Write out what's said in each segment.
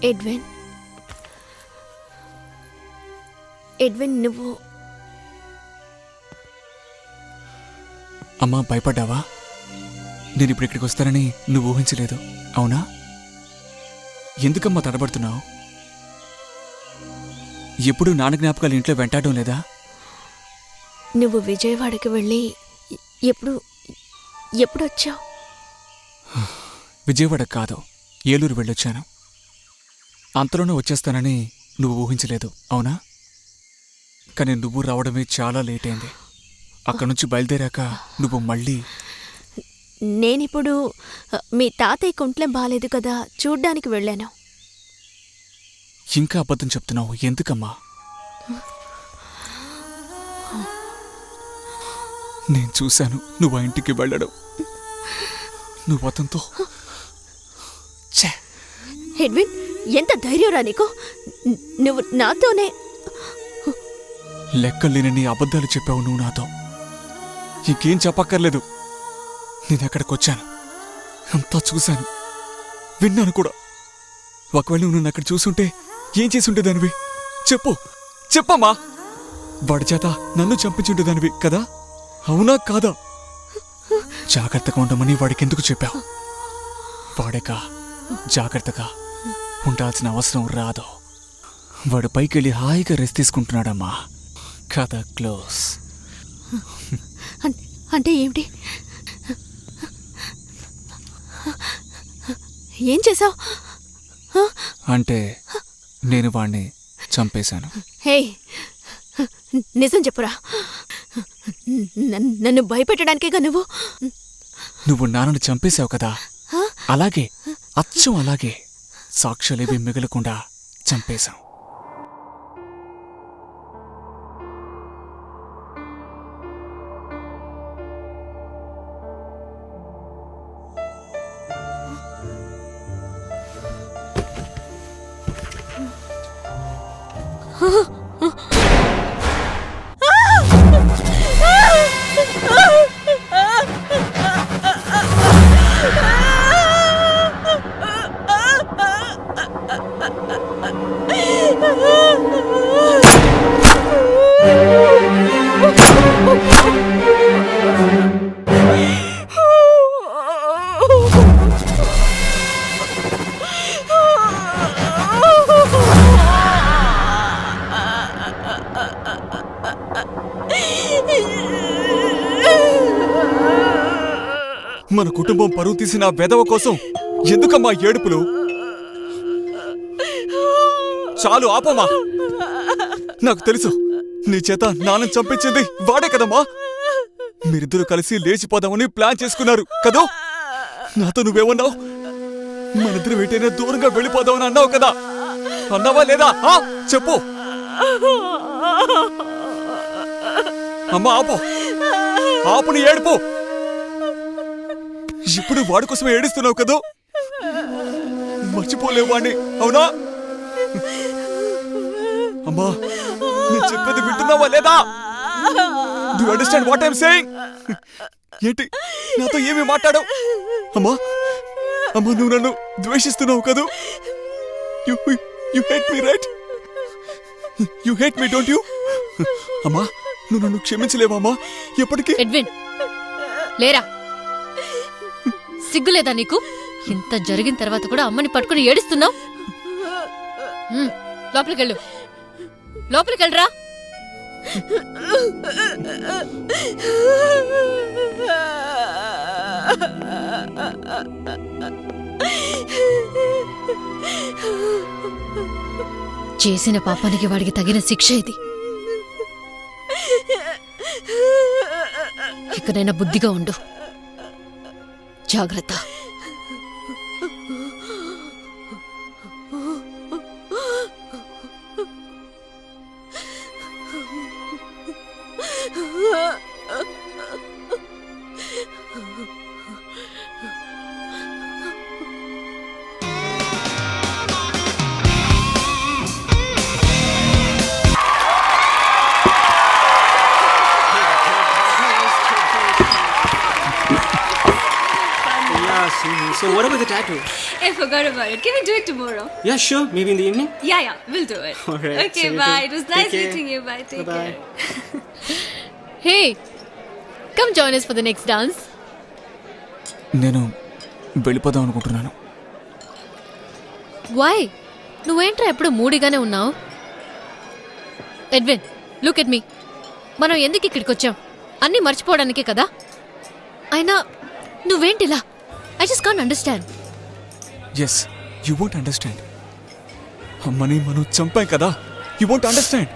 Edwin, Edwin నువ్వు అమ్మా భయపడ్డావా? నేను ఇప్పుడు ఇక్కడికి వస్తానని నువ్వు ఊహించలేదు, అవునా? ఎందుకమ్మా తడబడుతున్నావు? ఎప్పుడు నాన్న జ్ఞాపకాలు ఇంట్లో వెంటాడడం లేదా? నువ్వు విజయవాడకి వెళ్ళి ఎప్పుడొచ్చావు? విజయవాడ కాదు, ఏలూరు వెళ్ళొచ్చాను. అంతలోనే వచ్చేస్తానని నువ్వు ఊహించలేదు, అవునా? కానీ నువ్వు రావడమే చాలా లేట్ అయింది. అక్కడి నుంచి బయలుదేరాక నువ్వు మళ్ళీ... నేనిప్పుడు మీ తాతయ్య కుంట్లే బాలేదు కదా, చూడ్డానికి వెళ్ళాను. ఇంకా అబద్ధం చెప్తున్నావు, ఎందుకమ్మా? నేను చూశాను నువ్వు ఆ ఇంటికి వెళ్ళడం. నువ్వు అతనితో... ఎడ్విన్, ఎంత ధైర్యంరా నీకు? నువ్వు నాతోనే... లెక్కలేని నీ అబద్ధాలు చెప్పావు నువ్వు నాతో. ఇంకేం చెప్పక్కర్లేదు. నేను ఎక్కడికొచ్చాను, అంతా చూశాను, విన్నాను కూడా. ఒకవేళ నువ్వు నన్ను అక్కడ చూసుంటే ఏం చేసి ఉండేదానివి? చెప్పమ్మా. వాడి చేత నన్ను చంపించుండేదానివి కదా, అవునా కాదా? జాగ్రత్తగా ఉండమని వాడికెందుకు చెప్పావు? వాడేకా జాగ్రత్తగా ఉండాల్సిన అవసరం రాదు. వాడు పైకెళ్ళి హాయిగా రెస్ట్ తీసుకుంటున్నాడమ్మా. కథ క్లోజ్. అంటే ఏమిటి? ఏం చేశావు? అంటే నేను వాణ్ణి చంపేశాను. హే, నిజం చెప్పురా. నన్ను భయపెట్టడానికేగా నువ్వు నాన్నను చంపేశావు కదా, అలాగే అచ్చం అలాగే సాక్ష్యాలేవి మిగలకుండా చంపేశాం. మన కుటుంబం పరువు తీసిన వెధవ కోసం ఎందుకమ్మా ఏడుపులు? చాలు ఆపమ్మా. నాకు తెలుసు నీ చేత నాన్న చంపించింది వాడే కదమ్మా. మీరిద్దరూ కలిసి లేచిపోదామని ప్లాన్ చేసుకున్నారు కదూ. నాతో నువ్వేమన్నావు? మనిద్దరం ఏంటైనా దూరంగా వెళ్ళిపోదామని అన్నావు కదా, అన్నావా లేదా? చెప్పు అమ్మా. ఆపు నీ ఏడుపు. ఇప్పుడు వాడి కోసమే ఏడుస్తున్నావు కదూ. మర్చిపోలేవు వాణ్ణి, అవునా? అమ్మా, నేను చెప్పేది వింటున్నావా లేదా? Do you understand what I'm saying? ఏంటి నాతో ఏమి మాట్లాడావు? అమ్మా, నువ్వు నన్ను ద్వేషిస్తున్నావు కదూ. You hate me, right? You hate me, don't you? అమ్మా, నువ్వు నన్ను క్షమించలేవా అమ్మా ఎప్పటికీ? ఎడ్విన్, లేరా. సిగ్గులేదా నీకు? ఇంత జరిగిన తర్వాత కూడా అమ్మని పట్టుకుని ఏడుస్తున్నావు. లోపలికెళ్ళు, లోపలికెళ్ళరా. చేసిన పాపానికి వాడికి తగిన శిక్ష ఇది. ఇకనైనా బుద్ధిగా ఉండు. జాగ్రత్త. Yeah, so what about the tattoo? I forgot about it. Can we do it tomorrow? Yeah, sure. Maybe in the evening. Yeah, we'll do it. All right, Okay, see you bye. too. It was Take nice care. meeting you. Bye. Take Bye-bye. care. Hey, come join us for the next dance. నేను వెళ్ళిపోదాం అనుకుంటున్నాను. Why? నువ్వేంట్రా ఎప్పుడు మూడీగానే ఉన్నావు? Edwin, look at me. మనం ఎందుకు ఇక్కడికి వచ్చాం? అన్నీ మర్చిపోవడానికే కదా. అయినా నువ్వేంటిలా? I just can't understand. Yes, you won't understand. అమ్మని మనం చంపాం కదా, యూ వోంట్ అండర్స్టాండ్.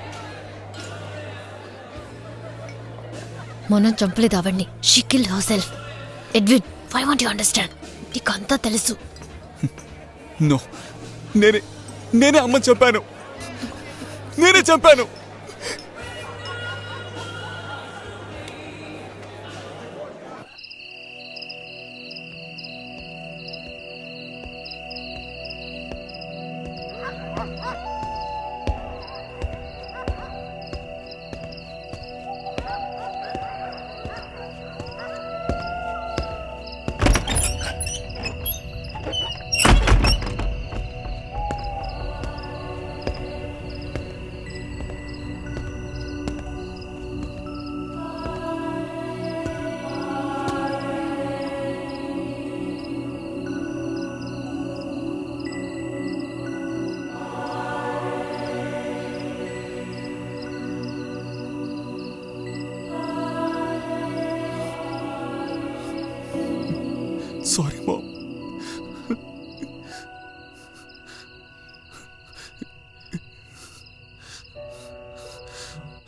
మనం చంపలేదు అవన్నీ. She killed herself. Edwin, why want you understand? నీకంతా తెలుసు. నో, నేనే అమ్మని చంపాను. నేనే చంపాను. Sorry mom.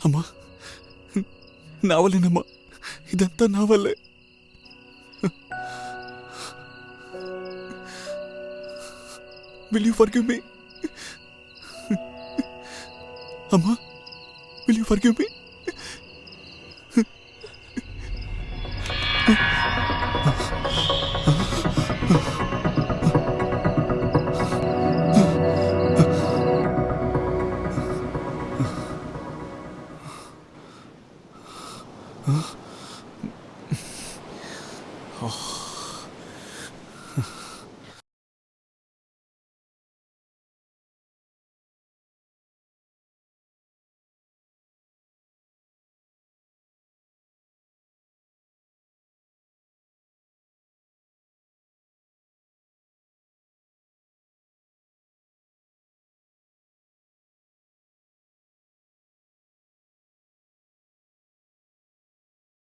అమ్మా, నా వల్లేనమ్మా, ఇదంతా నా వల్లే. Will you forgive me? అమ్మా, will you forgive me? Oh.